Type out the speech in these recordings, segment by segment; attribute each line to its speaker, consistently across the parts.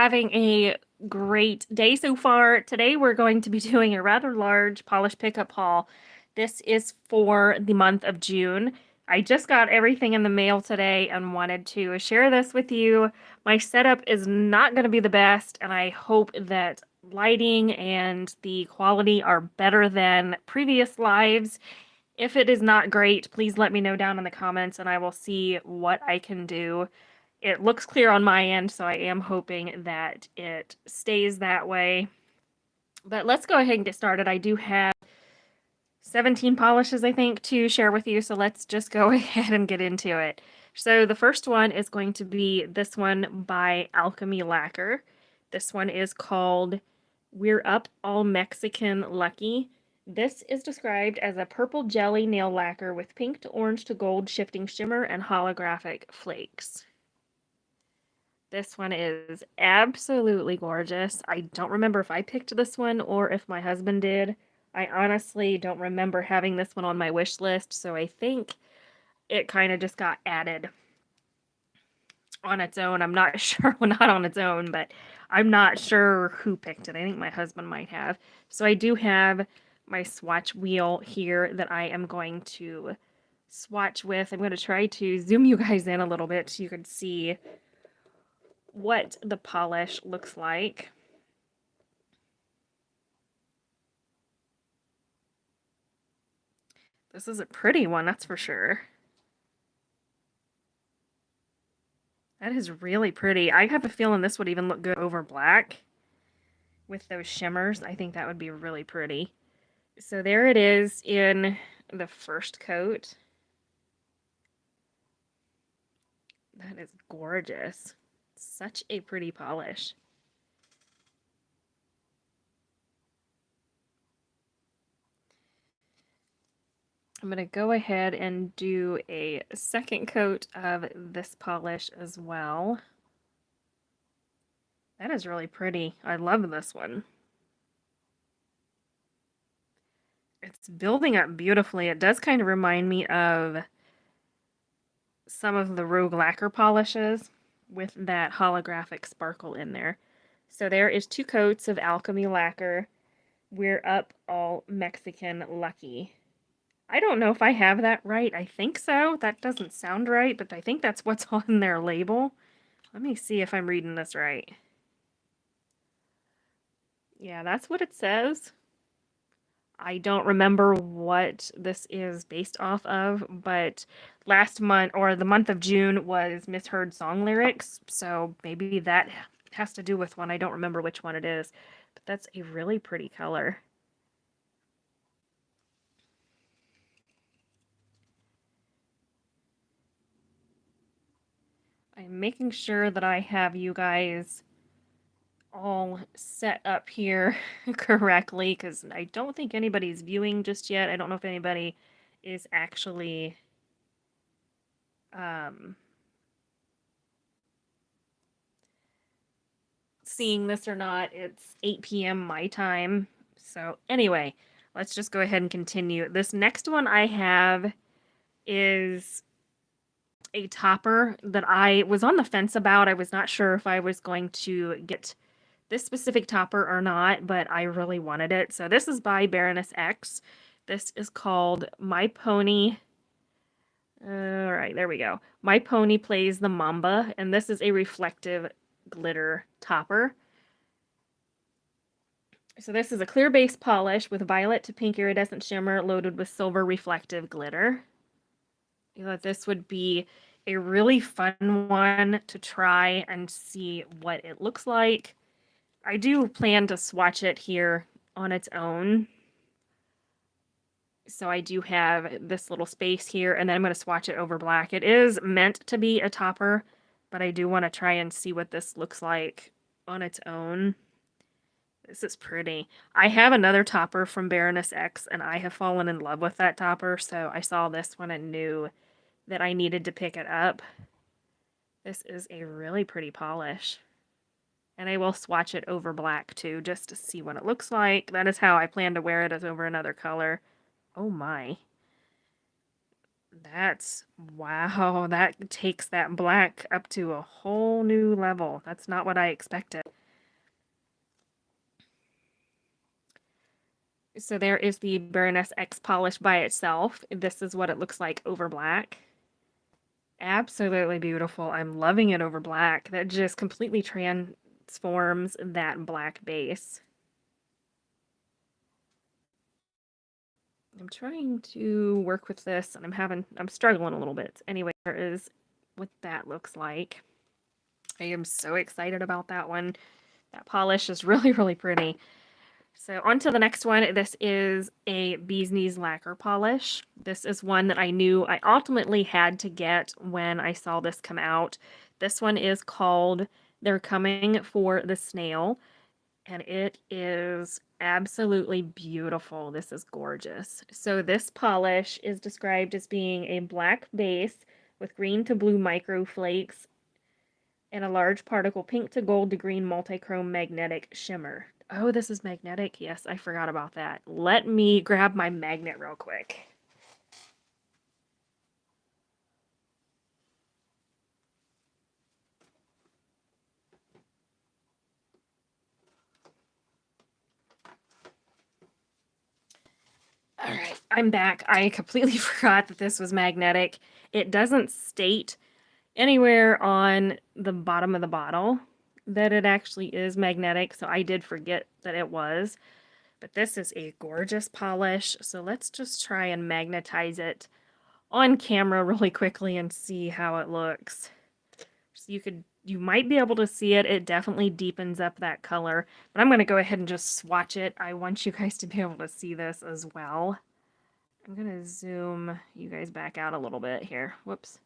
Speaker 1: having a great day so far. Today we're going to be doing a rather large polish pickup haul. This is for the month of June. I just got everything in the mail today and wanted to share this with you. My setup is not going to be the best, and I hope that lighting and the quality are better than previous lives. If it is not great, please let me know down in the comments and I will see what I can do. It looks clear on my end, so I am hoping that it stays that way. But let's go ahead and get started. I do have 17 polishes, I think, to share with you, so let's just go ahead and get into it. So the first one is going to be this one by Alchemy Lacquer. This one is called We're Up All Mexican Lucky. This is described as a purple jelly nail lacquer with pink to orange to gold shifting shimmer and holographic flakes. This one is absolutely gorgeous. I don't remember if I picked this one or if my husband did. I honestly don't remember having this one on my wish list, so I think it kind of just got added on its own. I'm not sure, well, not on its own, but I'm not sure who picked it. I think my husband might have. So I do have my swatch wheel here that I am going to swatch with. I'm going to try to zoom you guys in a little bit so you can see what the polish looks like. This is a pretty one, that's for sure. That is really pretty. I have a feeling this would even look good over black with those shimmers. I think that would be really pretty. So there it is in the first coat. That is gorgeous. Such a pretty polish. I'm going to go ahead and do a second coat of this polish as well. That is really pretty. I love this one. It's building up beautifully. It does kind of remind me of some of the Rogue lacquer polishes with that holographic sparkle in there. So there is 2 coats of Alchemy Lacquer. We're Up All Mexican Lucky. I don't know if I have that right. I think so. That doesn't sound right, but I think that's what's on their label. Let me see if I'm reading this right. Yeah, that's what it says. I don't remember what this is based off of, but last month, or the month of June, was misheard song lyrics, so maybe that has to do with one. I don't remember which one it is, but that's a really pretty color. I'm making sure that I have you guys all set up here correctly, because I don't think anybody's viewing just yet. I don't know if anybody is actually seeing this or not. It's 8 p.m. my time. So anyway, let's just go ahead and continue. This next one I have is a topper that I was on the fence about. I was not sure if I was going to get this specific topper or not, but I really wanted it. So this is by Baroness X. This is called My Pony. All right, there we go. My Pony Plays the Mamba, and this is a reflective glitter topper. So this is a clear base polish with violet to pink iridescent shimmer loaded with silver reflective glitter. I thought this would be a really fun one to try and see what it looks like. I do plan to swatch it here on its own. So I do have this little space here, and then I'm going to swatch it over black. It is meant to be a topper, but I do want to try and see what this looks like on its own. This is pretty. I have another topper from Baroness X, and I have fallen in love with that topper, so I saw this one and knew that I needed to pick it up. This is a really pretty polish. And I will swatch it over black too, just to see what it looks like. That is how I plan to wear it, as over another color. Oh my. That's, wow, that takes that black up to a whole new level. That's not what I expected. So there is the Baroness X polish by itself. This is what it looks like over black. Absolutely beautiful. I'm loving it over black. That just completely transforms that black base. I'm trying to work with this and I'm struggling a little bit. Anyway, there is what that looks like. I am so excited about that one. That polish is really, really pretty. So on to the next one. This is a Bee's Knees lacquer polish. This is one that I knew I ultimately had to get when I saw this come out. This one is called They're Coming for the Snail, and it is absolutely beautiful. This is gorgeous. So this polish is described as being a black base with green to blue micro flakes and a large particle pink to gold to green multichrome magnetic shimmer. Oh, this is magnetic? Yes, I forgot about that. Let me grab my magnet real quick. All right, I'm back. I completely forgot that this was magnetic. It doesn't state anywhere on the bottom of the bottle that it actually is magnetic, so I did forget that it was. But this is a gorgeous polish, so let's just try and magnetize it on camera really quickly and see how it looks. So you might be able to see it. It definitely deepens up that color, but I'm going to go ahead and just swatch it. I want you guys to be able to see this as well. I'm going to zoom you guys back out a little bit here. Whoops.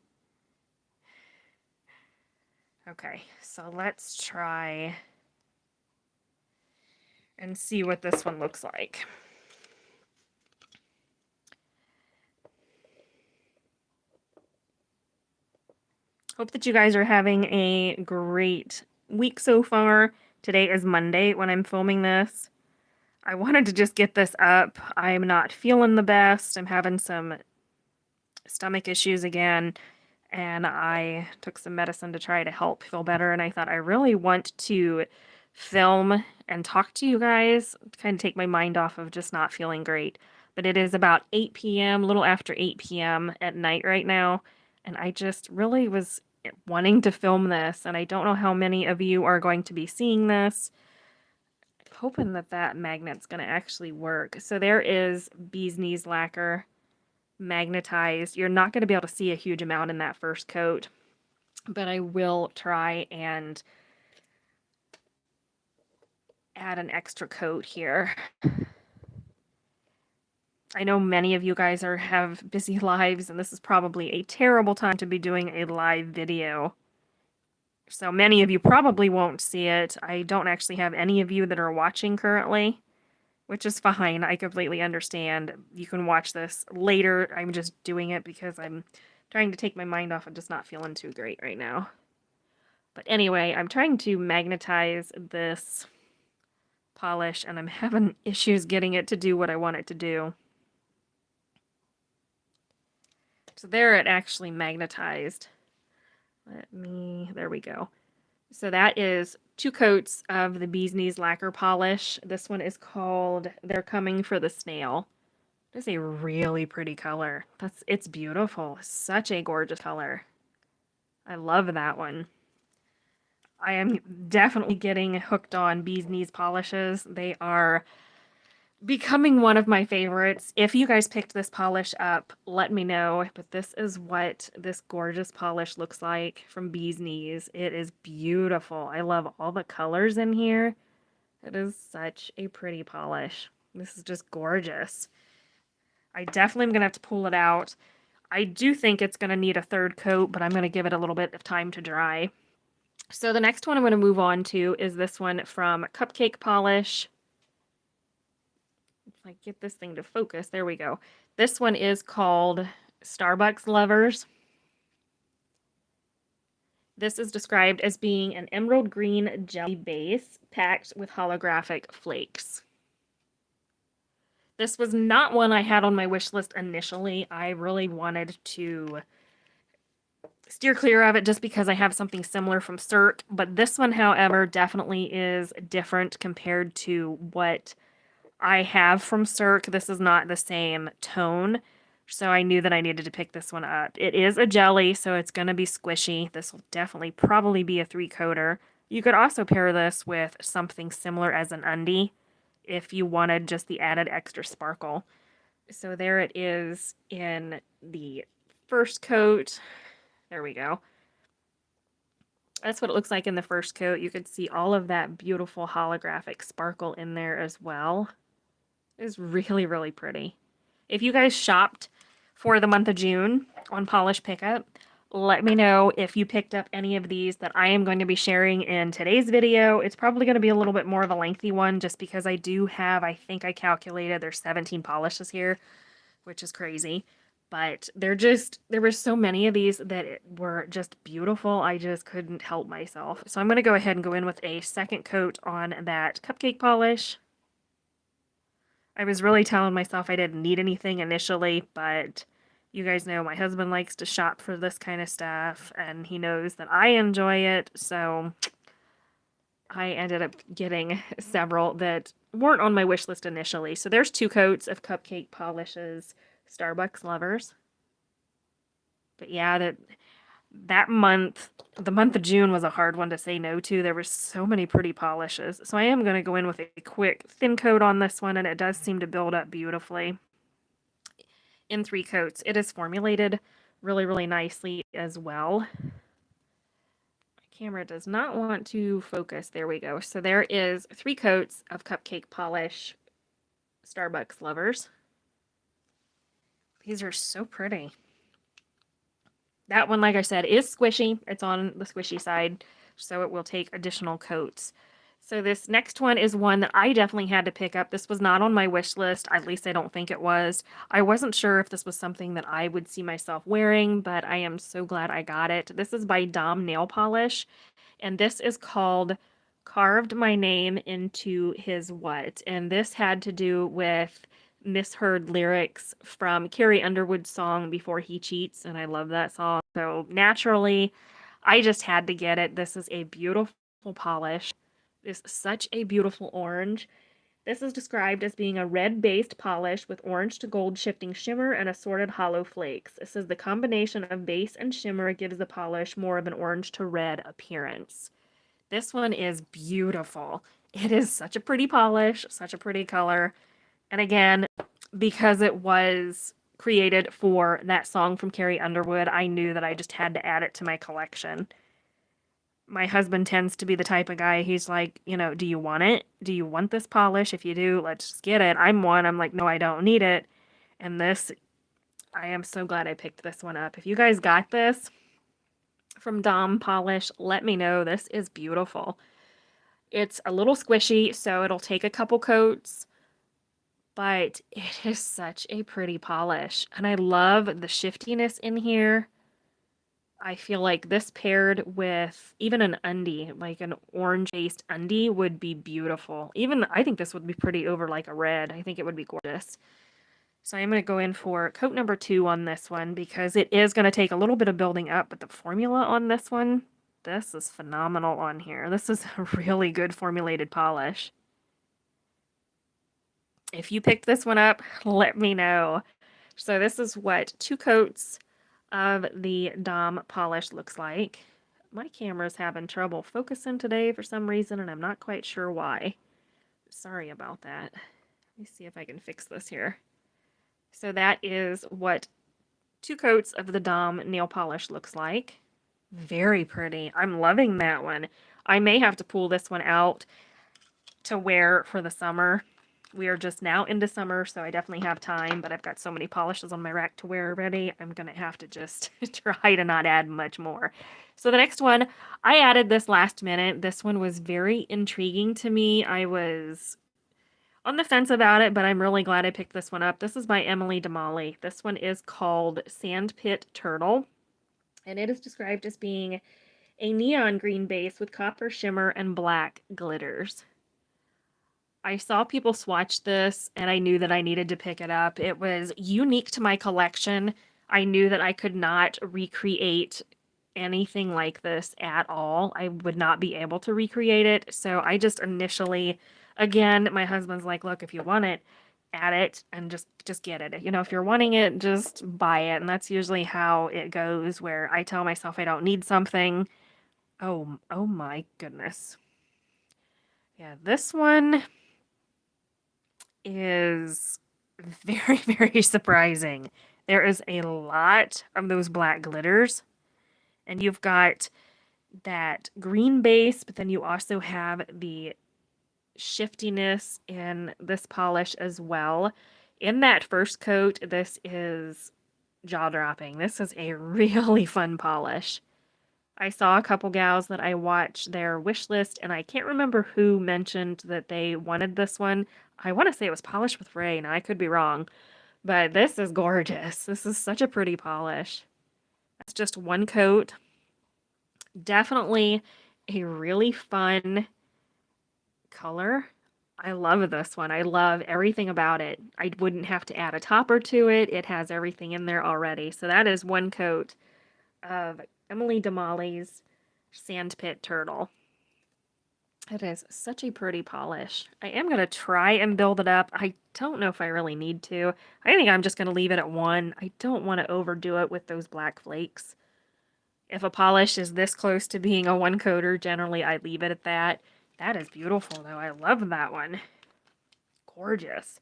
Speaker 1: Okay, so let's try and see what this one looks like. Hope that you guys are having a great week so far. Today is Monday when I'm filming this. I wanted to just get this up. I'm not feeling the best. I'm having some stomach issues again, and I took some medicine to try to help feel better, and I thought I really want to film and talk to you guys, kind of take my mind off of just not feeling great. But it is about 8 p.m., a little after 8 p.m. at night right now, and I just really was wanting to film this, and I don't know how many of you are going to be seeing this. I'm hoping that that magnet's going to actually work. So there is Bee's Knees lacquer magnetized. You're not going to be able to see a huge amount in that first coat, but I will try and add an extra coat here. I know many of you guys have busy lives, and this is probably a terrible time to be doing a live video. So many of you probably won't see it. I don't actually have any of you that are watching currently, which is fine. I completely understand. You can watch this later. I'm just doing it because I'm trying to take my mind off of just not feeling too great right now. But anyway, I'm trying to magnetize this polish, and I'm having issues getting it to do what I want it to do. So there it actually magnetized. There we go. So that is 2 coats of the Bee's Knees lacquer polish. This one is called They're Coming for the Snail. It's a really pretty color. It's beautiful. Such a gorgeous color. I love that one. I am definitely getting hooked on Bee's Knees polishes. They are becoming one of my favorites. If you guys picked this polish up, let me know. But this is what this gorgeous polish looks like from Bee's Knees. It is beautiful. I love all the colors in here. It is such a pretty polish. This is just gorgeous. I definitely am going to have to pull it out. I do think it's going to need a 3rd coat, but I'm going to give it a little bit of time to dry. So the next one I'm going to move on to is this one from Cupcake Polish. If I get this thing to focus, there we go. This one is called Starbucks Lovers. This is described as being an emerald green jelly base packed with holographic flakes. This was not one I had on my wish list initially. I really wanted to steer clear of it just because I have something similar from Cirque, but this one, however, definitely is different compared to what I have from Cirque. This is not the same tone, so I knew that I needed to pick this one up. It is a jelly, so it's going to be squishy. This will definitely probably be a 3-coater. You could also pair this with something similar as an undie if you wanted just the added extra sparkle. So there it is in the first coat. There we go. That's what it looks like in the first coat. You could see all of that beautiful holographic sparkle in there as well. It's really, really pretty. If you guys shopped for the month of June on Polish Pickup, let me know if you picked up any of these that I am going to be sharing in today's video. It's probably going to be a little bit more of a lengthy one just because I do have, I think I calculated there's 17 polishes here, which is crazy. But there were so many of these that were just beautiful. I just couldn't help myself. So I'm going to go ahead and go in with a second coat on that cupcake polish. I was really telling myself I didn't need anything initially, but you guys know my husband likes to shop for this kind of stuff, and he knows that I enjoy it, so I ended up getting several that weren't on my wish list initially. So there's 2 coats of cupcake polishes, Starbucks lovers. But yeah, that month, the month of June was a hard one to say no to. There were so many pretty polishes. So I am going to go in with a quick thin coat on this one, and it does seem to build up beautifully in 3 coats. It is formulated really, really nicely as well. My camera does not want to focus. There we go. So there is 3 coats of cupcake polish, Starbucks lovers. These are so pretty. That one, like I said, is squishy. It's on the squishy side, so it will take additional coats. So this next one is one that I definitely had to pick up. This was not on my wish list. At least I don't think it was. I wasn't sure if this was something that I would see myself wearing, but I am so glad I got it. This is by Dom Nail Polish, and this is called Carved My Name Into His What? And this had to do with misheard lyrics from Carrie Underwood's song Before He Cheats, and I love that song. So naturally, I just had to get it. This is a beautiful polish. It's such a beautiful orange. This is described as being a red-based polish with orange to gold shifting shimmer and assorted hollow flakes. It says the combination of base and shimmer gives the polish more of an orange to red appearance. This one is beautiful. It is such a pretty polish, such a pretty color. And again, because it was created for that song from Carrie Underwood, I knew that I just had to add it to my collection. My husband tends to be the type of guy, he's like, you know, do you want it? Do you want this polish? If you do, let's just get it. I'm like, no, I don't need it. And this, I am so glad I picked this one up. If you guys got this from Dom Polish, let me know. This is beautiful. It's a little squishy, so it'll take a couple coats, but it is such a pretty polish. And I love the shiftiness in here. I feel like this paired with even an undie, like an orange-based undie, would be beautiful. Even, I think this would be pretty over like a red. I think it would be gorgeous. So I'm going to go in for coat number 2 on this one because it is going to take a little bit of building up, but the formula on this one, this is phenomenal on here. This is a really good formulated polish. If you picked this one up, let me know. So this is what 2 coats of the Dom polish looks like. My camera's having trouble focusing today for some reason, and I'm not quite sure why. Sorry about that. Let me see if I can fix this here. So that is what 2 coats of the Dom nail polish looks like. Very pretty. I'm loving that one. I may have to pull this one out to wear for the summer. We are just now into summer, so I definitely have time, but I've got so many polishes on my rack to wear already. I'm going to have to just try to not add much more. So the next one, I added this last minute. This one was very intriguing to me. I was on the fence about it, but I'm really glad I picked this one up. This is by Emily Damali. This one is called Sandpit Turtle, and it is described as being a neon green base with copper shimmer and black glitters. I saw people swatch this, and I knew that I needed to pick it up. It was unique to my collection. I knew that I could not recreate anything like this at all. I would not be able to recreate it, so I just initially Again, my husband's like, look, if you want it, add it and just get it. You know, if you're wanting it, just buy it. And that's usually how it goes, where I tell myself I don't need something. Oh my goodness. Yeah, this one is very, very surprising. There is a lot of those black glitters, and you've got that green base, but then you also have the shiftiness in this polish as well. In that first coat, this is jaw-dropping. This is a really fun polish. I saw a couple gals that I watched their wish list, and I can't remember who mentioned that they wanted this one. I want to say it was Polish with Ray. Now I could be wrong, but this is gorgeous. This is such a pretty polish. That's just one coat. Definitely a really fun color. I love this one. I love everything about it. I wouldn't have to add a topper to it. It has everything in there already. So that is one coat of Emily Damali's Sandpit Turtle. It is such a pretty polish. I am going to try and build it up. I don't know if I really need to. I think I'm just going to leave it at 1. I don't want to overdo it with those black flakes. If a polish is this close to being a 1-coater, generally I leave it at that. That is beautiful, though. I love that one. Gorgeous.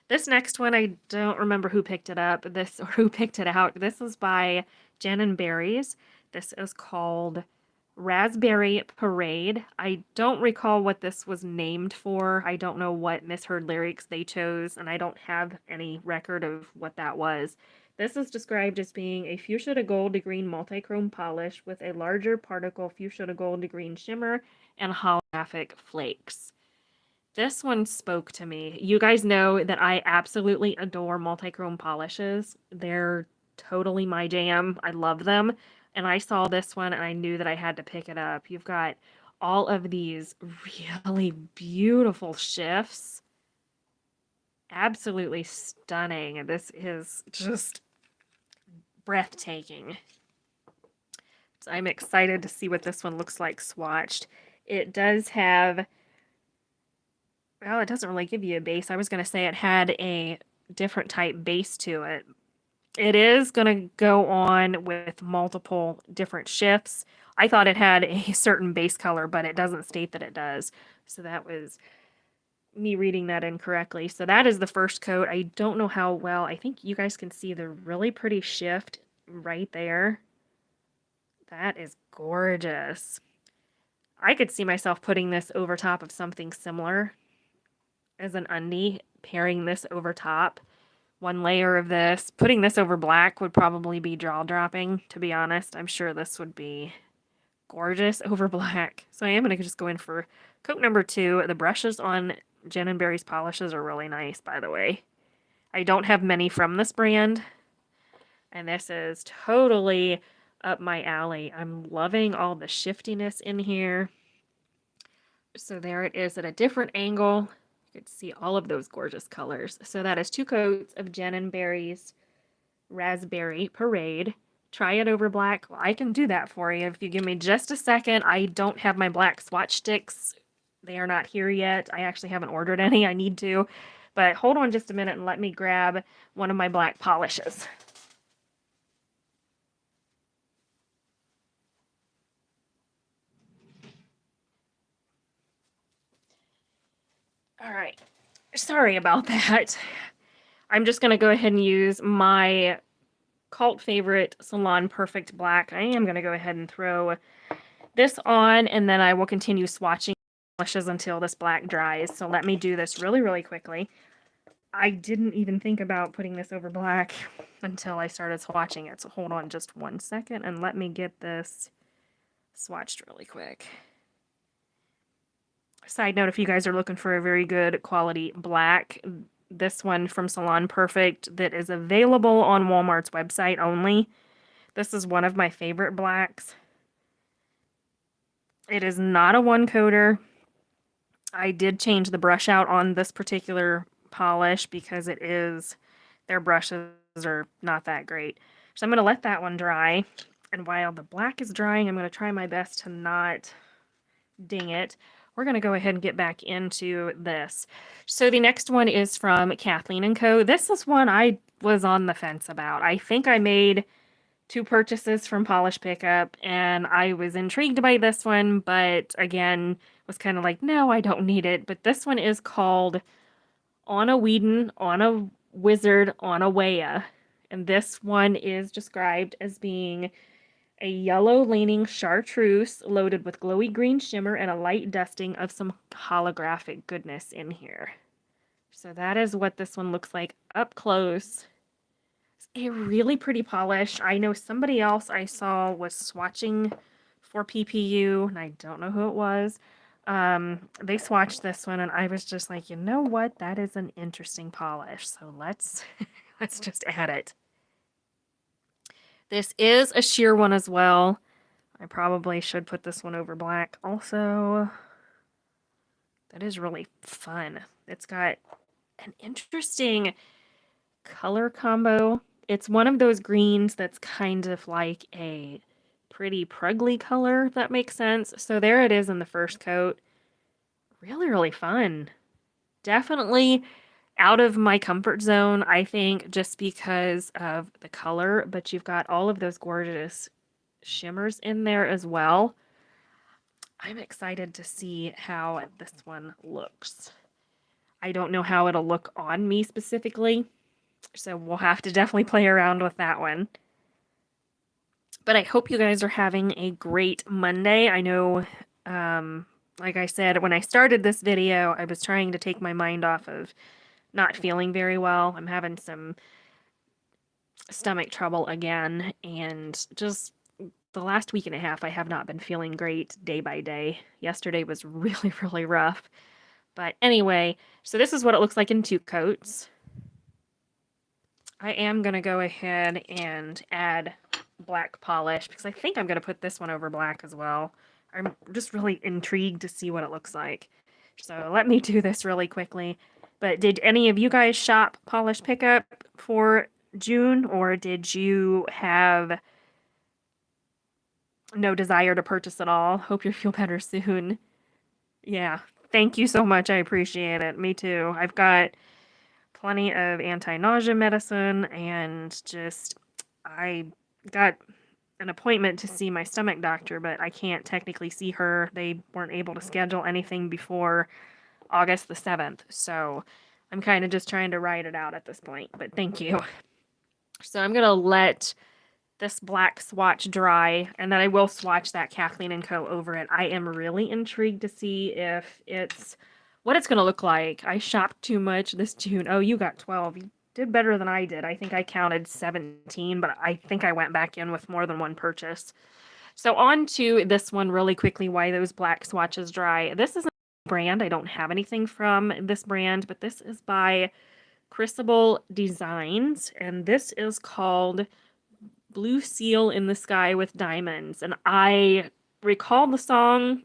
Speaker 1: This next one, I don't remember who picked it up, or who picked it out. This is by Jen & Berries. This is called Raspberry Parade. I don't recall what this was named for. I don't know what misheard lyrics they chose, and I don't have any record of what that was. This is described as being a fuchsia to gold to green multichrome polish with a larger particle fuchsia to gold to green shimmer and holographic flakes. This one spoke to me. You guys know that I absolutely adore multichrome polishes. They're totally my jam. I love them. And I saw this one and I knew that I had to pick it up. You've got all of these really beautiful shifts. Absolutely stunning. This is just breathtaking. So I'm excited to see what this one looks like swatched. It does have, well, it doesn't really give you a base. I was going to say it had a different type base to it. It is going to go on with multiple different shifts. I thought it had a certain base color, but it doesn't state that it does. So that was me reading that incorrectly. So that is the first coat. I don't know how well. I think you guys can see the really pretty shift right there. That is gorgeous. I could see myself putting this over top of something similar as an undie, pairing this over top. One layer of this. Putting this over black would probably be jaw-dropping, to be honest. I'm sure this would be gorgeous over black. So I am going to just go in for coat number 2. The brushes on Jen & Berries polishes are really nice, by the way. I don't have many from this brand, and this is totally up my alley. I'm loving all the shiftiness in here. So there it is at a different angle. You could see all of those gorgeous colors. So that is 2 coats of Jen & Berries Raspberry Parade. Try it over black. Well, I can do that for you if you give me just a second. I don't have my black swatch sticks. They are not here yet. I actually haven't ordered any. I need to. But hold on just a minute and let me grab one of my black polishes. All right. Sorry about that. I'm just going to go ahead and use my cult favorite Salon Perfect Black. I am going to go ahead and throw this on, and then I will continue swatching polishes until this black dries. So let me do this really, really quickly. I didn't even think about putting this over black until I started swatching it. So hold on just 1 second and let me get this swatched really quick. Side note, if you guys are looking for a very good quality black, this one from Salon Perfect that is available on Walmart's website only. This is one of my favorite blacks. It is not a 1-coater. I did change the brush out on this particular polish because their brushes are not that great. So I'm going to let that one dry. And while the black is drying, I'm going to try my best to not ding it. we're going to go ahead and get back into this. So the next one is from Kathleen & Co. This is one I was on the fence about. I think I made 2 purchases from Polish Pickup, and I was intrigued by this one, but again, was kind of like, no, I don't need it. But this one is called On a Whedon, On a Wizard, On a Waya. And this one is described as being a yellow-leaning chartreuse loaded with glowy green shimmer and a light dusting of some holographic goodness in here. So that is what this one looks like up close. It's a really pretty polish. I know somebody else I saw was swatching for PPU, and I don't know who it was. They swatched this one, and I was just like, you know what? That is an interesting polish. So let's let's just add it. This is a sheer one as well. I probably should put this one over black also. That is really fun. It's got an interesting color combo. It's one of those greens that's kind of like a pretty pruggly color, if that makes sense. So there it is in the first coat. Really, really fun. Definitely out of my comfort zone, I think, just because of the color, but you've got all of those gorgeous shimmers in there as well. I'm excited to see how this one looks. I don't know how it'll look on me specifically, so we'll have to definitely play around with that one. But I hope you guys are having a great Monday. I know, like I said, when I started this video, I was trying to take my mind off of not feeling very well. I'm having some stomach trouble again, and just the last week and a half, I have not been feeling great day by day. Yesterday was really, really rough. But anyway, so this is what it looks like in 2 coats. I am going to go ahead and add black polish because I think I'm going to put this one over black as well. I'm just really intrigued to see what it looks like. So let me do this really quickly. But did any of you guys shop Polish Pickup for June, or did you have no desire to purchase at all? Hope you feel better soon. Yeah, thank you so much. I appreciate it. Me too. I've got plenty of anti-nausea medicine, and just I got an appointment to see my stomach doctor, but I can't technically see her. They weren't able to schedule anything before August the 7th, so I'm kind of just trying to ride it out at this point, but thank you. So I'm going to let this black swatch dry, and then I will swatch that Kathleen & Co. over it. I am really intrigued to see if it's what it's going to look like. I shopped too much this June. Oh, you got 12. You did better than I did. I think I counted 17, but I think I went back in with more than one purchase. So on to this one really quickly, why those black swatches dry. This is a brand. I don't have anything from this brand, but this is by Crucible Designs, and this is called Blue Seal in the Sky with Diamonds. And I recall the song.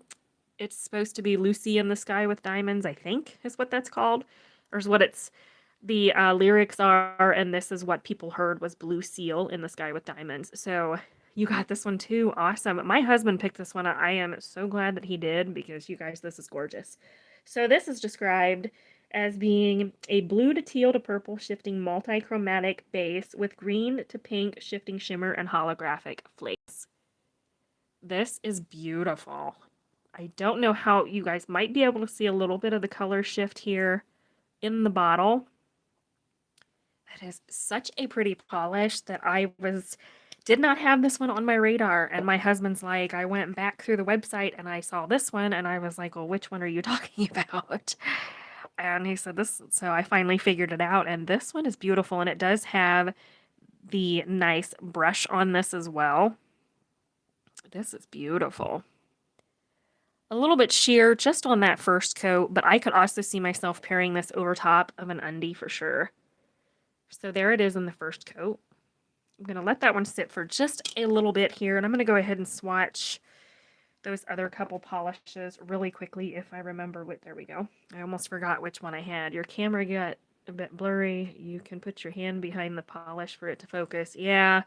Speaker 1: It's supposed to be Lucy in the Sky with Diamonds, I think is what that's called, or is what it's the lyrics are, and this is what people heard was Blue Seal in the Sky with Diamonds. So you got this one too. Awesome. My husband picked this one. I am so glad that he did, because you guys, this is gorgeous. So this is described as being a blue to teal to purple shifting multi-chromatic base with green to pink shifting shimmer and holographic flakes. This is beautiful. I don't know how you guys might be able to see a little bit of the color shift here in the bottle. That is such a pretty polish that did not have this one on my radar, and my husband's like, I went back through the website and I saw this one, and I was like, well, which one are you talking about? And he said this, so I finally figured it out, and this one is beautiful, and it does have the nice brush on this as well. This is beautiful. A little bit sheer just on that first coat, but I could also see myself pairing this over top of an undie for sure. So there it is in the first coat. I'm going to let that one sit for just a little bit here, and I'm going to go ahead and swatch those other couple polishes really quickly if I remember what. There we go. I almost forgot which one I had. Your camera got a bit blurry. You can put your hand behind the polish for it to focus. Yeah,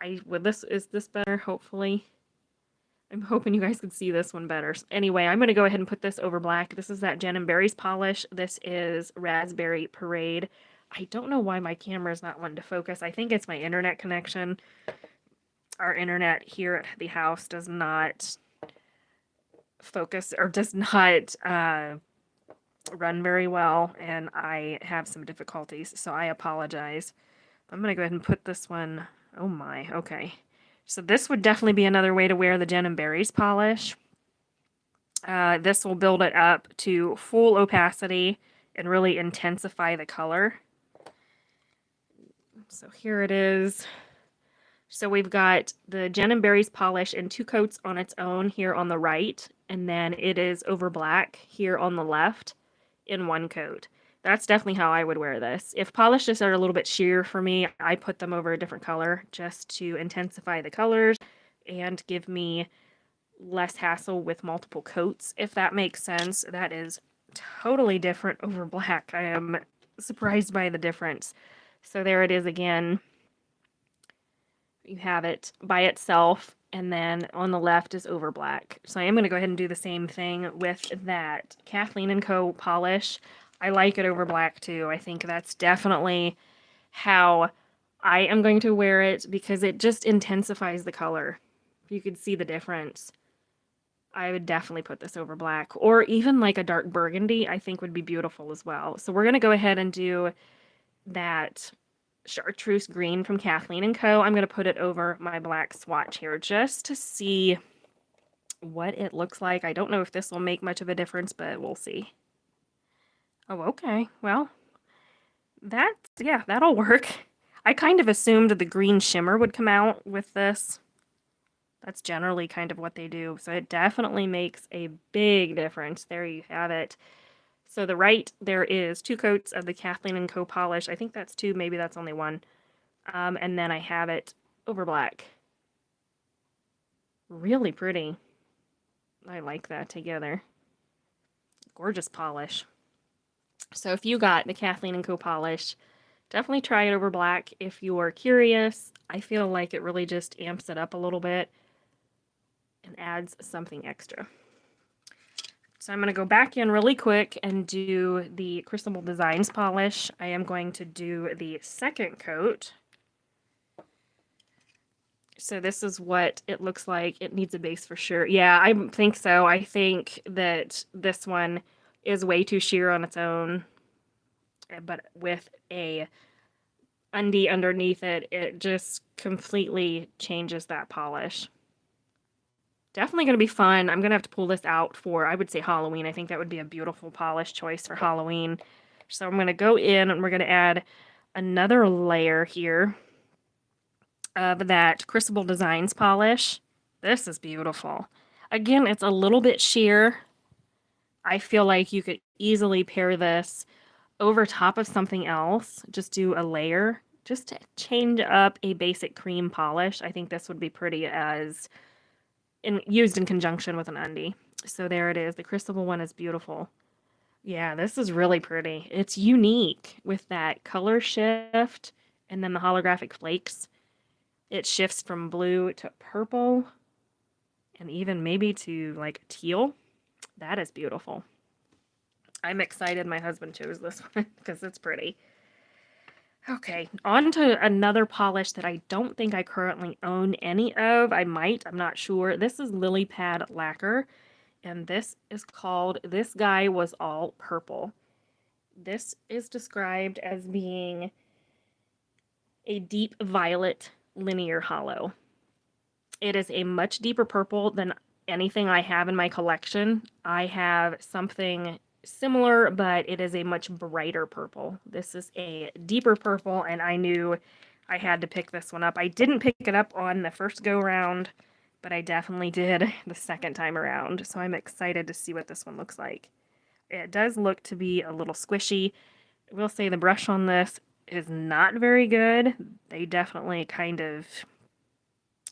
Speaker 1: is this better, hopefully? I'm hoping you guys can see this one better. Anyway, I'm going to go ahead and put this over black. This is that Jen & Berry's polish. This is Raspberry Parade. I don't know why my camera is not wanting to focus. I think it's my internet connection. Our internet here at the house does not focus or does not run very well, and I have some difficulties, so I apologize. I'm going to go ahead and put this one. Oh my, okay. So this would definitely be another way to wear the Jen & Berry's polish. This will build it up to full opacity and really intensify the color. So here it is. So we've got the Jen & Berry's polish in 2 coats on its own here on the right, and then it is over black here on the left in 1 coat. That's definitely how I would wear this. If polishes are a little bit sheer for me, I put them over a different color just to intensify the colors and give me less hassle with multiple coats, if that makes sense. That is totally different over black. I am surprised by the difference. So there it is again. You have it by itself, and then on the left is over black. So I am going to go ahead and do the same thing with that Kathleen & Co. polish. I like it over black too. I think that's definitely how I am going to wear it because it just intensifies the color. If you could see the difference, I would definitely put this over black, or even like a dark burgundy I think would be beautiful as well. So we're going to go ahead and do that chartreuse green from Kathleen & Co. I'm going to put it over my black swatch here just to see what it looks like. I don't know if this will make much of a difference, but we'll see. Oh, okay. Well, yeah, that'll work. I kind of assumed the green shimmer would come out with this. That's generally kind of what they do. So it definitely makes a big difference. There you have it. So the right, there is 2 coats of the Kathleen & Co. polish. I think that's 2, maybe that's only 1. And then I have it over black. Really pretty. I like that together. Gorgeous polish. So if you got the Kathleen & Co. polish, definitely try it over black if you are curious. I feel like it really just amps it up a little bit and adds something extra. So I'm going to go back in really quick and do the Crucible Designs polish. I am going to do the 2nd coat. So this is what it looks like. It needs a base for sure. Yeah, I think so. I think that this one is way too sheer on its own, but with a undie underneath it, it just completely changes that polish. Definitely going to be fun. I'm going to have to pull this out for, I would say, Halloween. I think that would be a beautiful polish choice for Halloween. So I'm going to go in and we're going to add another layer here of that Crucible Designs polish. This is beautiful. Again, it's a little bit sheer. I feel like you could easily pair this over top of something else. Just do a layer just to change up a basic cream polish. I think this would be pretty as used in conjunction with an undie. So there it is. The Crucible one is beautiful. Yeah, this is really pretty. It's unique with that color shift and then the holographic flakes. It shifts from blue to purple and even maybe to like teal. That is beautiful. I'm excited my husband chose this one because it's pretty. Okay, on to another polish that I don't think I currently own any of. I might, I'm not sure. This is Lily Pad Lacquer, and this is called This Guy Was All Purple. This is described as being a deep violet linear hollow. It is a much deeper purple than anything I have in my collection. I have something similar, but it is a much brighter purple. This is a deeper purple, and I knew I had to pick this one up. I didn't pick it up on the first go round, but I definitely did the second time around, so I'm excited to see what this one looks like. It does look to be a little squishy. I will say the brush on this is not very good. They definitely kind of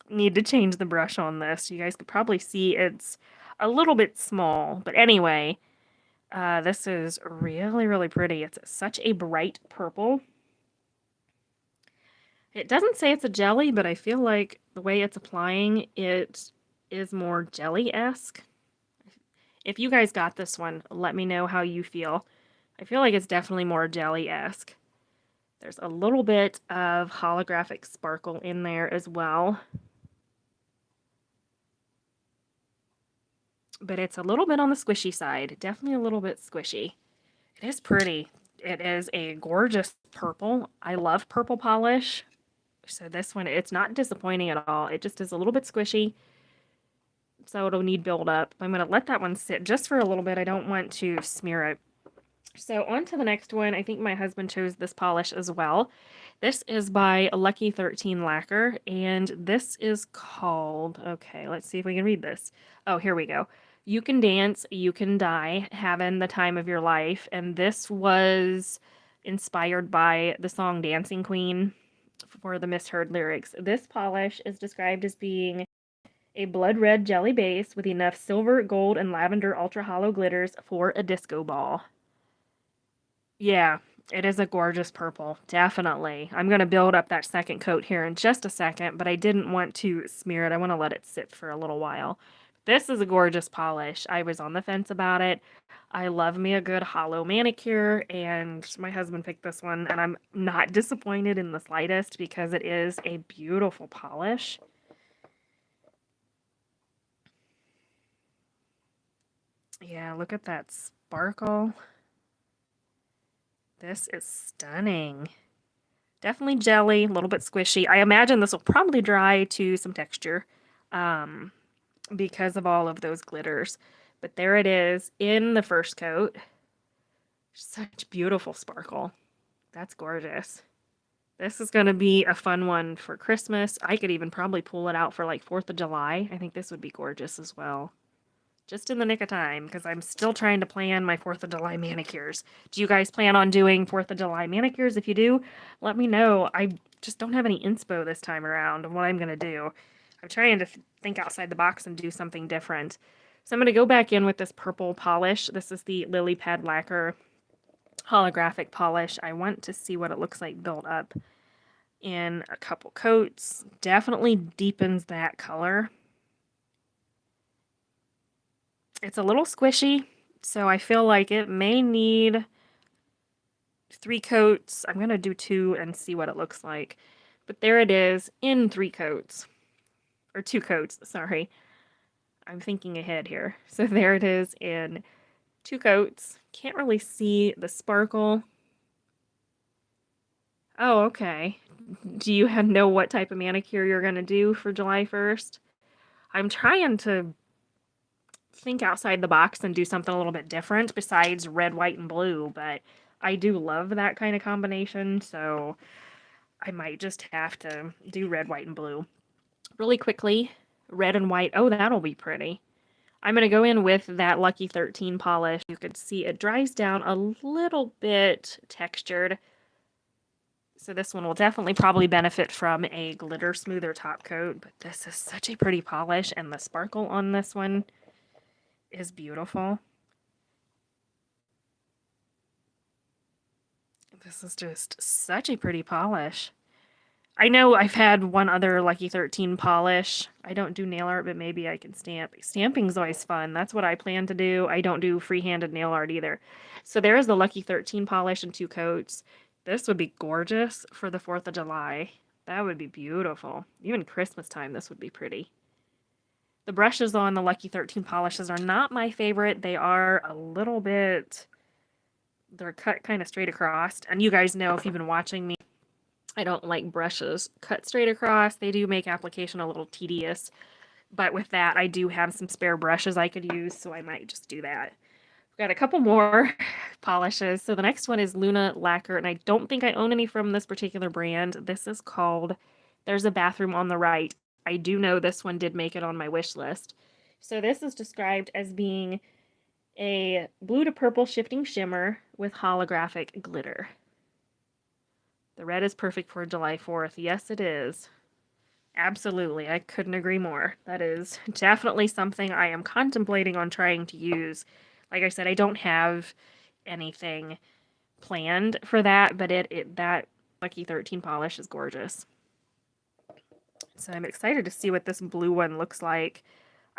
Speaker 1: need to change the brush on this. You guys could probably see it's a little bit small, but anyway, this is really, really pretty. It's such a bright purple. It doesn't say it's a jelly, but I feel like the way it's applying, it is more jelly-esque. If you guys got this one, let me know how you feel. I feel like it's definitely more jelly-esque. There's a little bit of holographic sparkle in there as well. But it's a little bit on the squishy side. Definitely a little bit squishy. It is pretty. It is a gorgeous purple. I love purple polish. So this one, it's not disappointing at all. It just is a little bit squishy. So it'll need build up. I'm going to let that one sit just for a little bit. I don't want to smear it. So on to the next one. I think my husband chose this polish as well. This is by Lucky 13 Lacquer, and this is called, okay, let's see if we can read this. Oh, here we go. You Can Dance, You Can Die, Having the Time of Your Life. And this was inspired by the song Dancing Queen for the misheard lyrics. This polish is described as being a blood red jelly base with enough silver, gold, and lavender ultra hollow glitters for a disco ball. Yeah, it is a gorgeous purple, definitely. I'm going to build up that second coat here in just a second, but I didn't want to smear it. I want to let it sit for a little while. This is a gorgeous polish. I was on the fence about it. I love me a good hollow manicure, and my husband picked this one, and I'm not disappointed in the slightest because it is a beautiful polish. Yeah, look at that sparkle. This is stunning. Definitely jelly, a little bit squishy. I imagine this will probably dry to some texture because of all of those glitters. But there it is in the first coat. Such beautiful sparkle. That's gorgeous. This is going to be a fun one for Christmas. I could even probably pull it out for like 4th of July. I think this would be gorgeous as well. Just in the nick of time, because I'm still trying to plan my 4th of July manicures. Do you guys plan on doing 4th of July manicures? If you do, let me know. I just don't have any inspo this time around on what I'm going to do. I'm trying to think outside the box and do something different. So I'm going to go back in with this purple polish. This is the Lily Pad Lacquer holographic polish. I want to see what it looks like built up in a couple coats. Definitely deepens that color. It's a little squishy, so I feel like it may need 3 coats. I'm going to do 2 and see what it looks like. But there it is in 3 coats. Or 2 coats, sorry. I'm thinking ahead here. So there it is in 2 coats. Can't really see the sparkle. Oh, okay. Do you know what type of manicure you're going to do for July 1st? I'm trying to think outside the box and do something a little bit different besides red, white, and blue, but I do love that kind of combination, so I might just have to do red, white, and blue. Really quickly, red and white. Oh, that'll be pretty. I'm going to go in with that Lucky 13 polish. You can see it dries down a little bit textured, so this one will definitely probably benefit from a glitter smoother top coat, but this is such a pretty polish, and the sparkle on this one is beautiful. This is just such a pretty polish. I know I've had one other Lucky 13 polish. I don't do nail art, but maybe I can stamp. Stamping's always fun. That's what I plan to do. I don't do free-handed nail art either. So there's the Lucky 13 polish in 2 coats. This would be gorgeous for the 4th of July. That would be beautiful. Even Christmas time, this would be pretty. The brushes on the Lucky 13 polishes are not my favorite. They are a little bit, they're cut kind of straight across. And you guys know if you've been watching me, I don't like brushes cut straight across. They do make application a little tedious. But with that, I do have some spare brushes I could use, so I might just do that. We've got a couple more polishes. So the next one is Luna Lacquer, and I don't think I own any from this particular brand. This is called There's a Bathroom on the Right. I do know this one did make it on my wish list. So this is described as being a blue to purple shifting shimmer with holographic glitter. The red is perfect for July 4th. Yes, it is. Absolutely. I couldn't agree more. That is definitely something I am contemplating on trying to use. Like I said, I don't have anything planned for that, but that Lucky 13 polish is gorgeous. So I'm excited to see what this blue one looks like.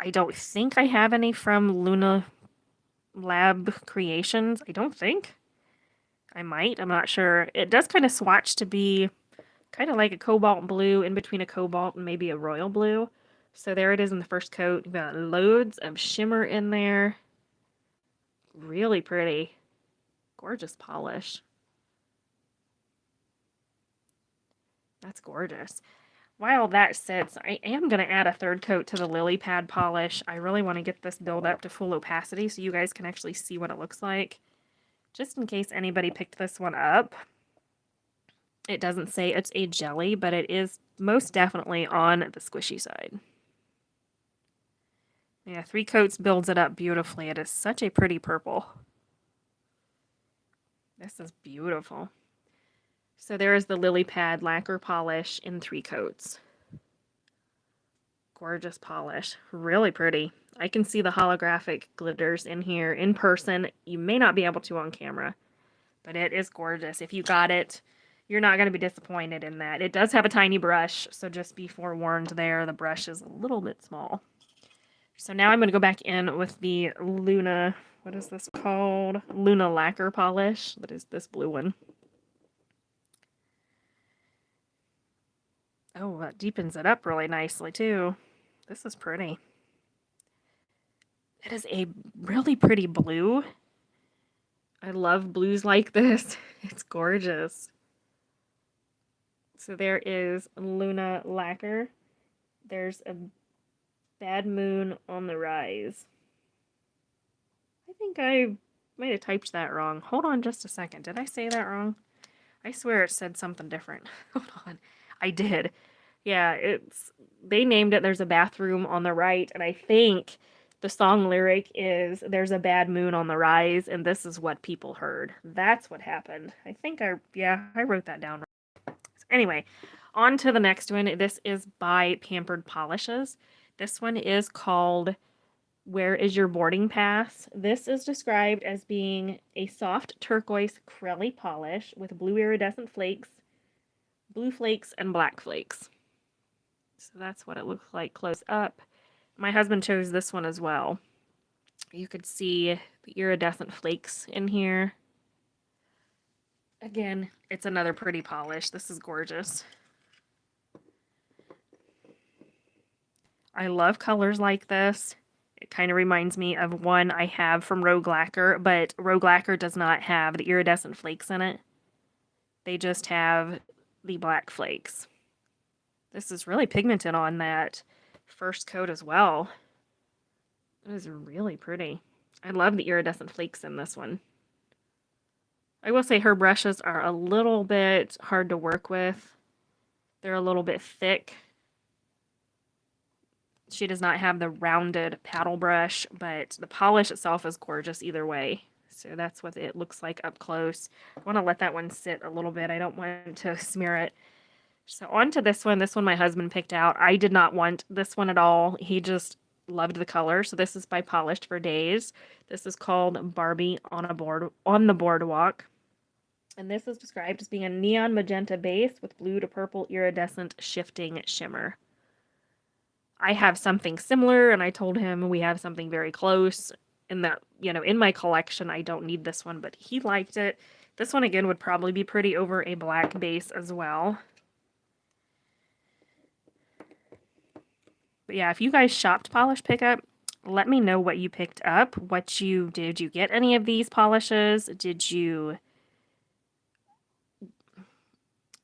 Speaker 1: I don't think I have any from Luna Lab Creations. I don't think. I might. I'm not sure. It does kind of swatch to be kind of like a cobalt blue in between a cobalt and maybe a royal blue. So there it is in the first coat. You've got loads of shimmer in there. Really pretty. Gorgeous polish. That's gorgeous. While that sits, I am going to add a third coat to the lily pad polish. I really want to get this build up to full opacity so you guys can actually see what it looks like. Just in case anybody picked this one up. It doesn't say it's a jelly, but it is most definitely on the squishy side. Yeah, 3 coats builds it up beautifully. It is such a pretty purple. This is beautiful. So there is the lily pad lacquer polish in 3 coats. Gorgeous polish. Really pretty. I can see the holographic glitters in here in person. You may not be able to on camera, but it is gorgeous. If you got it, you're not going to be disappointed in that. It does have a tiny brush, so just be forewarned there. The brush is a little bit small. So now I'm going to go back in with the Luna, what is this called? Luna Lacquer Polish. That is this blue one. Oh, that deepens it up really nicely too. This is pretty. It is a really pretty blue. I love blues like this. It's gorgeous. So there is Luna Lacquer. There's a Bad Moon on the Rise. I think I might have typed that wrong. Hold on just a second. Did I say that wrong? I swear it said something different. Hold on. I did. Yeah, they named it There's a Bathroom on the Right, and I think the song lyric is There's a Bad Moon on the Rise, and this is what people heard. That's what happened. I think I wrote that down. Anyway, on to the next one. This is by Pampered Polishes. This one is called Where Is Your Boarding Pass? This is described as being a soft turquoise crelly polish with blue iridescent flakes, blue flakes, and black flakes. So that's what it looks like close up. My husband chose this one as well. You could see the iridescent flakes in here. Again, it's another pretty polish. This is gorgeous. I love colors like this. It kind of reminds me of one I have from Rogue Lacquer, but Rogue Lacquer does not have the iridescent flakes in it. They just have the black flakes. This is really pigmented on that first coat as well. It is really pretty. I love the iridescent flakes in this one. I will say her brushes are a little bit hard to work with. They're a little bit thick. She does not have the rounded paddle brush, but the polish itself is gorgeous either way. So that's what it looks like up close. I want to let that one sit a little bit. I don't want to smear it. So on to this one. This one my husband picked out. I did not want this one at all. He just loved the color. So this is by Polished for Days. This is called Barbie on the Boardwalk. And this is described as being a neon magenta base with blue to purple iridescent shifting shimmer. I have something similar, and I told him we have something very close in that, in my collection, I don't need this one, but he liked it. This one, again, would probably be pretty over a black base as well. But yeah, if you guys shopped Polish Pickup, let me know what you picked up. Did you get any of these polishes?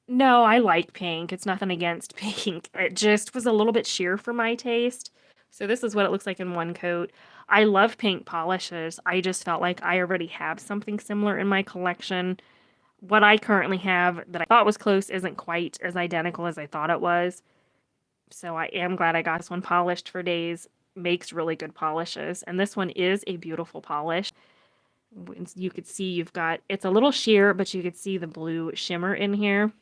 Speaker 1: No, I like pink. It's nothing against pink. It just was a little bit sheer for my taste. So this is what it looks like in one coat. I love pink polishes. I just felt like I already have something similar in my collection. What I currently have that I thought was close isn't quite as identical as I thought it was. So I am glad I got this one. Polished for Days makes really good polishes. And this one is a beautiful polish. You could see it's a little sheer, but you could see the blue shimmer in here.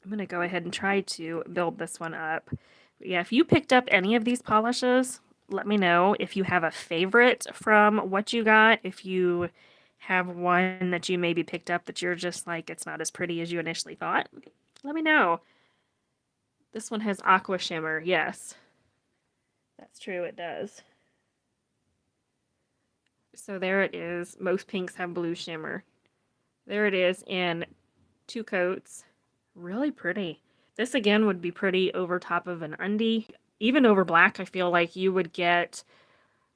Speaker 1: I'm going to go ahead and try to build this one up. But yeah, if you picked up any of these polishes, let me know. If you have a favorite from what you got, if you have one that you maybe picked up that you're just like, it's not as pretty as you initially thought, let me know. This one has aqua shimmer, yes. That's true, it does. So there it is. Most pinks have blue shimmer. There it is in 2 coats. Really pretty. This again would be pretty over top of an undie. Even over black, I feel like you would get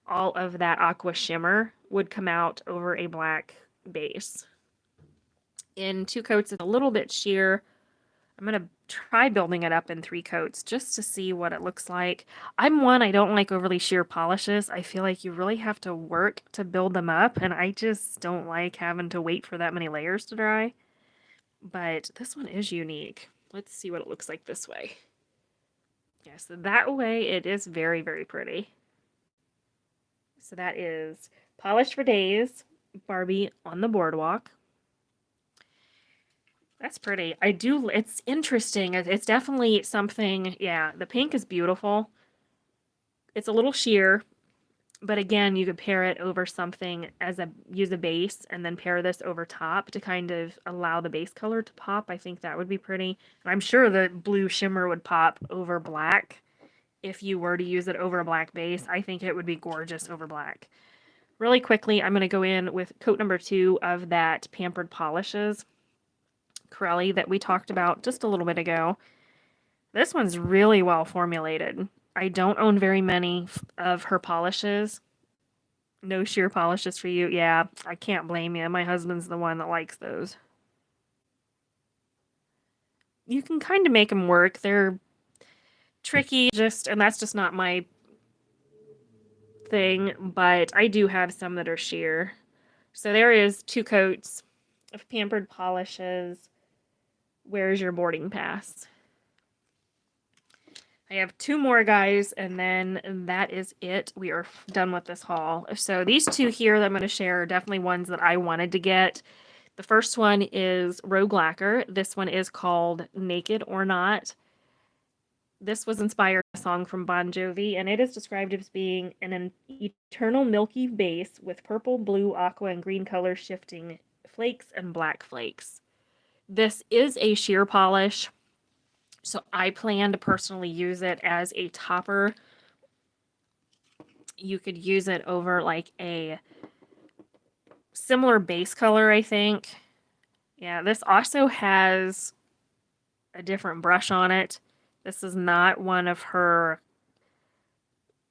Speaker 1: all of that aqua shimmer would come out over a black base. In 2 coats, it's a little bit sheer. I'm going to try building it up in 3 coats just to see what it looks like. I don't like overly sheer polishes. I feel like you really have to work to build them up, and I just don't like having to wait for that many layers to dry. But this one is unique. Let's see what it looks like this way. Yes, yeah, so that way it is very, very pretty. So that is Polish for Days, Barbie on the Boardwalk. That's pretty. It's interesting. It's definitely something, yeah, the pink is beautiful. It's a little sheer, but again, you could pair it over something use a base and then pair this over top to kind of allow the base color to pop. I think that would be pretty. And I'm sure the blue shimmer would pop over black if you were to use it over a black base. I think it would be gorgeous over black. Really quickly, I'm going to go in with coat number 2 of that Pampered Polishes Corelli that we talked about just a little bit ago. This one's really well formulated. I don't own very many of her polishes. No sheer polishes for you. Yeah, I can't blame you. My husband's the one that likes those. You can kind of make them work. They're tricky, and that's just not my thing, but I do have some that are sheer. So there is 2 coats of Pampered Polishes. Where's your boarding pass? I have 2 more, guys, and then that is it. We are done with this haul. So these 2 here that I'm going to share are definitely ones that I wanted to get. The first one is Rogue Lacquer. This one is called Naked or Not. This was inspired by a song from Bon Jovi, and it is described as being an eternal milky base with purple, blue, aqua, and green colors shifting flakes and black flakes. This is a sheer polish, so I plan to personally use it as a topper. You could use it over like a similar base color, I think. Yeah, this also has a different brush on it. This is not one of her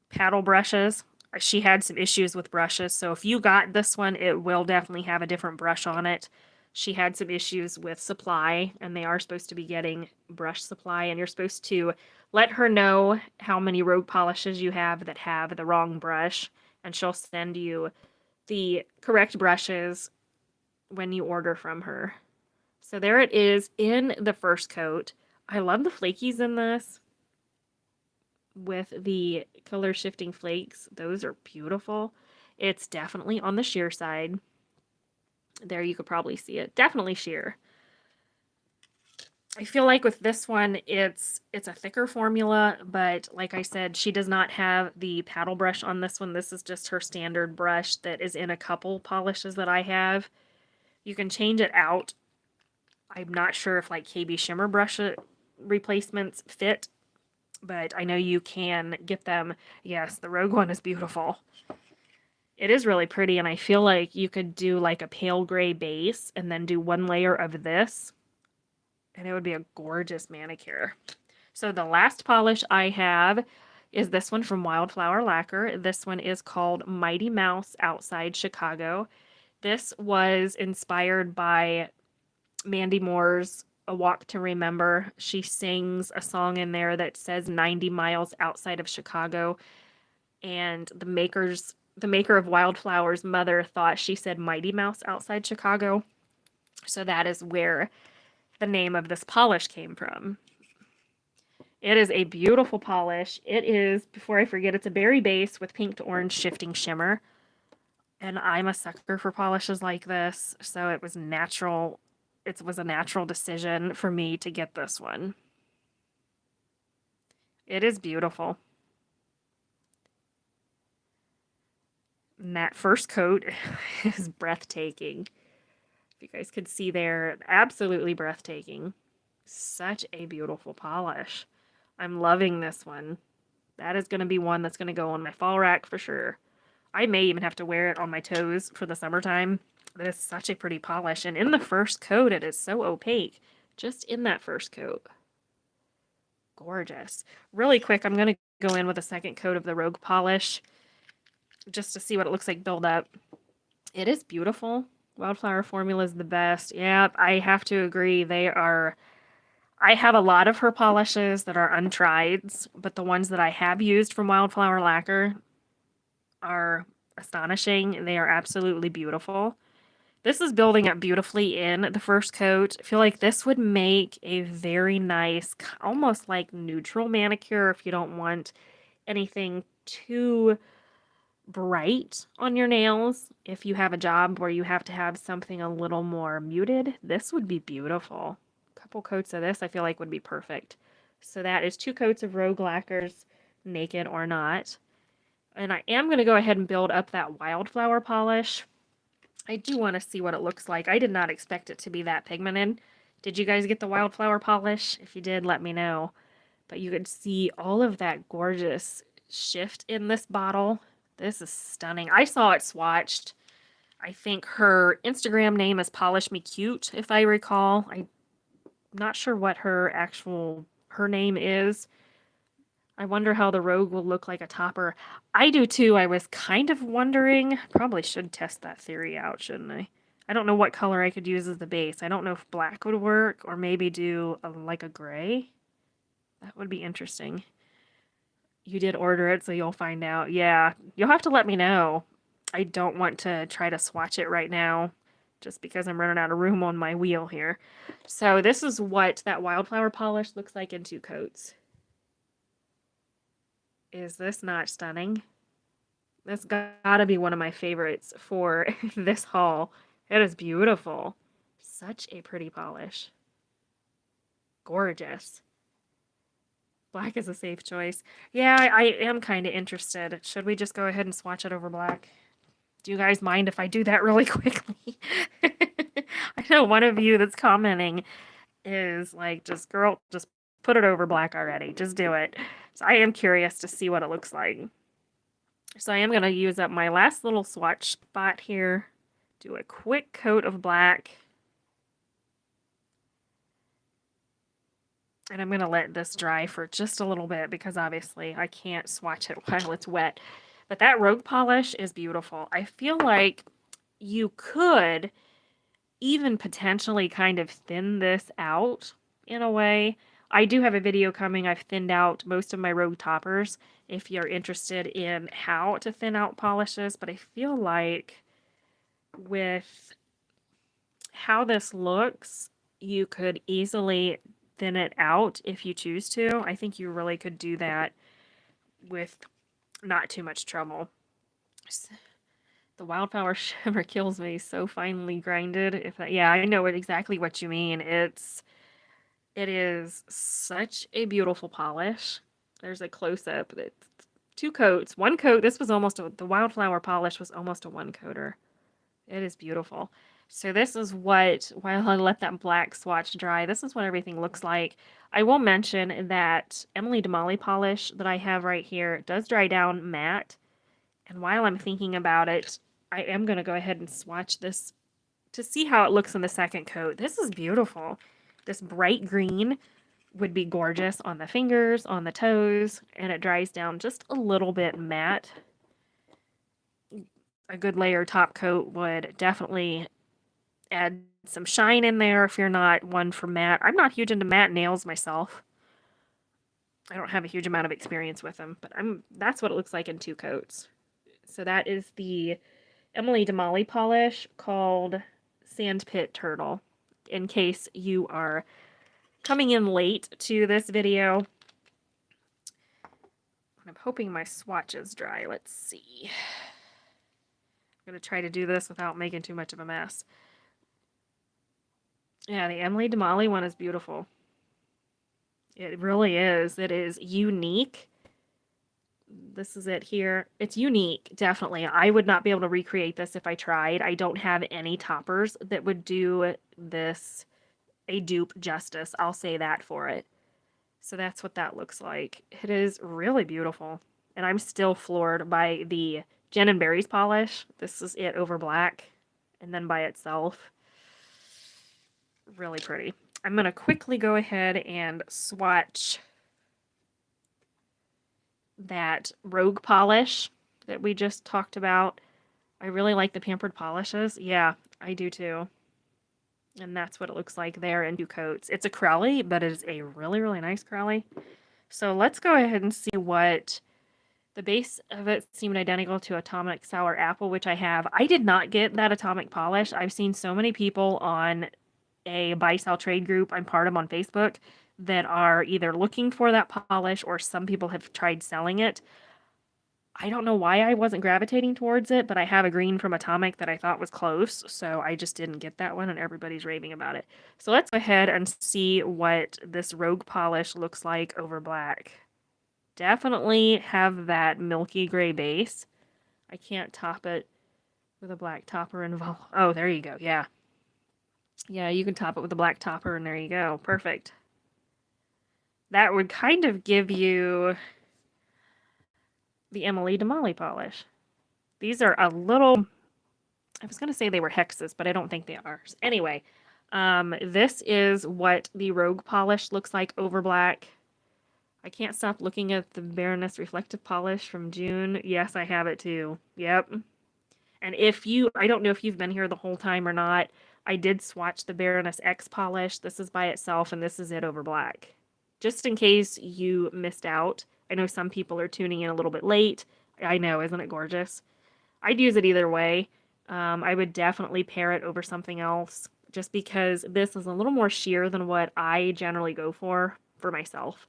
Speaker 1: paddle brushes. She had some issues with brushes, so if you got this one, it will definitely have a different brush on it. She had some issues with supply, and they are supposed to be getting brush supply, and you're supposed to let her know how many Rogue polishes you have that have the wrong brush, and she'll send you the correct brushes when you order from her. So there it is in the first coat. I love the flakies in this with the color shifting flakes. Those are beautiful. It's definitely on the sheer side. There, you could probably see it. Definitely sheer. I feel like with this one, it's a thicker formula, but like I said, she does not have the paddle brush on this one. This is just her standard brush that is in a couple polishes that I have. You can change it out. I'm not sure if like KB shimmer brush replacements fit, but I know you can get them. Yes, the Rogue one is beautiful. It is really pretty, and I feel like you could do like a pale gray base and then do 1 layer of this, and it would be a gorgeous manicure. So the last polish I have is this one from Wildflower Lacquer. This one is called Mighty Mouse Outside Chicago. This was inspired by Mandy Moore's A Walk to Remember. She sings a song in there that says 90 miles outside of Chicago, and the maker of Wildflower's mother thought she said Mighty Mouse outside Chicago. So that is where the name of this polish came from. It is a beautiful polish. It is, before I forget, it's a berry base with pink to orange shifting shimmer. And I'm a sucker for polishes like this, so it was natural. It was a natural decision for me to get this one. It is beautiful. And that first coat is breathtaking. If you guys could see there, absolutely breathtaking. Such a beautiful polish. I'm loving this one. That is going to be one that's going to go on my fall rack for sure. I may even have to wear it on my toes for the summertime. But it's such a pretty polish. And in the first coat, it is so opaque. Just in that first coat. Gorgeous. Really quick, I'm going to go in with a second coat of the Rogue polish just to see what it looks like build up. It is beautiful. Wildflower formula is the best. Yeah, I have to agree. They are... I have a lot of her polishes that are untrieds, but the ones that I have used from Wildflower Lacquer are astonishing. They are absolutely beautiful. This is building up beautifully in the first coat. I feel like this would make a very nice, almost like neutral manicure if you don't want anything too bright on your nails. If you have a job where you have to have something a little more muted, this would be beautiful. A couple coats of this I feel like would be perfect. So that is 2 coats of Rogue Lacquers, naked or not. And I am going to go ahead and build up that Wildflower polish. I do want to see what it looks like. I did not expect it to be that pigmented. Did you guys get the Wildflower polish? If you did, let me know. But you could see all of that gorgeous shift in this bottle. This is stunning. I saw it swatched. I think her Instagram name is Polish Me Cute, if I recall. I'm not sure what her name is. I wonder how the Rogue will look like a topper. I do too. I was kind of wondering. Probably should test that theory out, shouldn't I? I don't know what color I could use as the base. I don't know if black would work or maybe do like a gray. That would be interesting. You did order it, so you'll find out. Yeah, you'll have to let me know. I don't want to try to swatch it right now just because I'm running out of room on my wheel here. So this is what that Wildflower polish looks like in 2 coats. Is this not stunning? That's gotta be one of my favorites for this haul. It is beautiful. Such a pretty polish. Gorgeous. Black is a safe choice. Yeah, I am kind of interested. Should we just go ahead and swatch it over black? Do you guys mind if I do that really quickly? I know one of you that's commenting is like, just girl, just put it over black already. Just do it. So I am curious to see what it looks like. So I am going to use up my last little swatch spot here. Do a quick coat of black. And I'm going to let this dry for just a little bit because obviously I can't swatch it while it's wet. But that Rogue polish is beautiful. I feel like you could even potentially kind of thin this out in a way. I do have a video coming. I've thinned out most of my Rogue toppers if you're interested in how to thin out polishes, but I feel like with how this looks, you could easily thin it out if you choose to. I think you really could do that with not too much trouble. The Wildflower shimmer kills me. So finely grinded. Yeah, I know exactly what you mean. It is such a beautiful polish. There's a close-up. It's 2 coats. 1 coat. This was the Wildflower polish was almost a 1-coater. It is beautiful. So this is what, while I let that black swatch dry, this is what everything looks like. I will mention that Emily DeMolly polish that I have right here does dry down matte. And while I'm thinking about it, I am going to go ahead and swatch this to see how it looks in the second coat. This is beautiful. This bright green would be gorgeous on the fingers, on the toes, and it dries down just a little bit matte. A good layer top coat would definitely add some shine in there if you're not one for matte. I'm not huge into matte nails myself. I don't have a huge amount of experience with them, but that's what it looks like in 2 coats. So that is the Emily DeMolly polish called Sandpit Turtle. In case you are coming in late to this video. I'm hoping my swatch is dry. Let's see. I'm going to try to do this without making too much of a mess. Yeah, the Emily DeMolly one is beautiful. It really is. It is unique. This is it here. It's unique, definitely. I would not be able to recreate this if I tried. I don't have any toppers that would do this a dupe justice. I'll say that for it. So that's what that looks like. It is really beautiful. And I'm still floored by the Gin and Berries polish. This is it over black. And then by itself. Really pretty. I'm going to quickly go ahead and swatch that Rogue polish that we just talked about. I really like the Pampered polishes. Yeah, I do too. And that's what it looks like there in 2 coats. It's a Crowley, but it is a really, really nice Crowley. So let's go ahead and see what the base of it seemed identical to Atomic Sour Apple, which I have. I did not get that Atomic polish. I've seen so many people on a buy-sell trade group I'm part of on Facebook that are either looking for that polish or some people have tried selling it. I don't know why I wasn't gravitating towards it, but I have a green from Atomic that I thought was close, so I just didn't get that one, and everybody's raving about it. So let's go ahead and see what this Rogue polish looks like over black. Definitely have that milky gray base. I can't top it with a black topper and oh, there you go. Yeah. Yeah, you can top it with a black topper, and there you go. Perfect. That would kind of give you the Emily DeMolly polish. These are a little, I was going to say they were hexes, but I don't think they are. Anyway, this is what the Rogue polish looks like over black. I can't stop looking at the Baroness Reflective Polish from June. Yes, I have it too. Yep. And if you, I don't know if you've been here the whole time or not, I did swatch the Baroness X polish. This is by itself, and this is it over black. Just in case you missed out. I know some people are tuning in a little bit late. I know, isn't it gorgeous? I'd use it either way. I would definitely pair it over something else, just because this is a little more sheer than what I generally go for myself.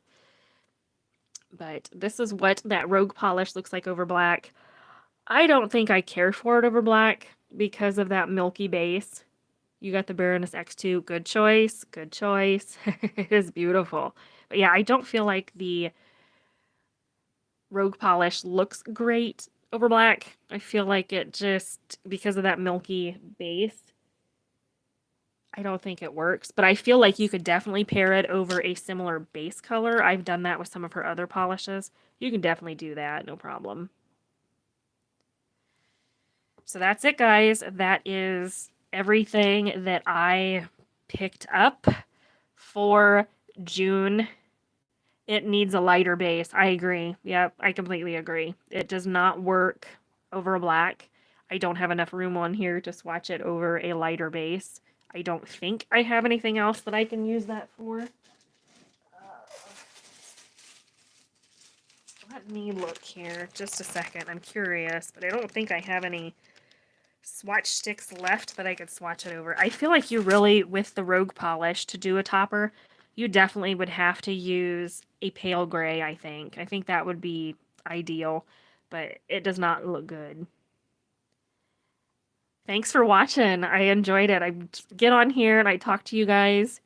Speaker 1: But this is what that Rogue polish looks like over black. I don't think I care for it over black because of that milky base. You got the Baroness X2. Good choice. Good choice. It is beautiful. But yeah, I don't feel like the Rogue polish looks great over black. I feel like it just, because of that milky base, I don't think it works. But I feel like you could definitely pair it over a similar base color. I've done that with some of her other polishes. You can definitely do that, no problem. So that's it, guys. That is everything that I picked up for June. It needs a lighter base. I agree. Yep, I completely agree. It does not work over black. I don't have enough room on here to swatch it over a lighter base. I don't think I have anything else that I can use that for. Let me look here just a second. I'm curious, but I don't think I have any swatch sticks left that I could swatch it over. I feel like you really, with the Rogue polish, to do a topper, you definitely would have to use a pale gray, I think. I think that would be ideal, but it does not look good. Thanks for watching. I enjoyed it. I get on here and I talk to you guys.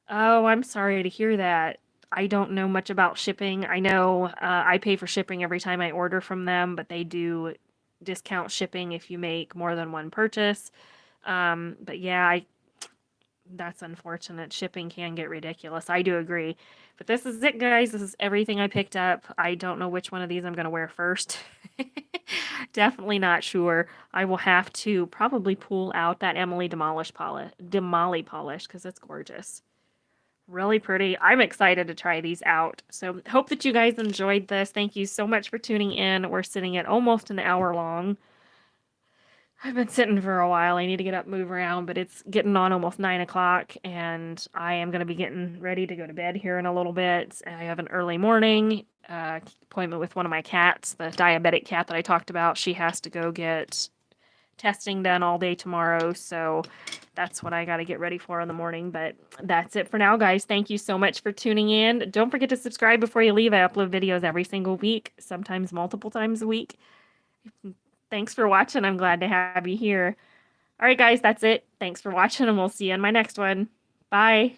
Speaker 1: Oh, I'm sorry to hear that. I don't know much about shipping. I know I pay for shipping every time I order from them, but they do discount shipping if you make more than one purchase. But yeah, that's unfortunate. Shipping can get ridiculous. I do agree. But this is it, guys. This is everything I picked up. I don't know which one of these I'm going to wear first. Definitely not sure. I will have to probably pull out that Emily DeMolly polish because it's gorgeous. Really pretty. I'm excited to try these out. So hope that you guys enjoyed this. Thank you so much for tuning in. We're sitting at almost an hour long. I've been sitting for a while. I need to get up, move around, but it's getting on almost 9 o'clock, and I am going to be getting ready to go to bed here in a little bit. I have an early morning appointment with one of my cats, the diabetic cat that I talked about. She has to go get testing done all day tomorrow, so that's what I got to get ready for in the morning. But that's it for now, guys. Thank you so much for tuning in. Don't forget to subscribe before you leave. I upload videos every single week, sometimes multiple times a week. Thanks for watching. I'm glad to have you here. All right, guys, that's it. Thanks for watching, and we'll see you in my next one. Bye.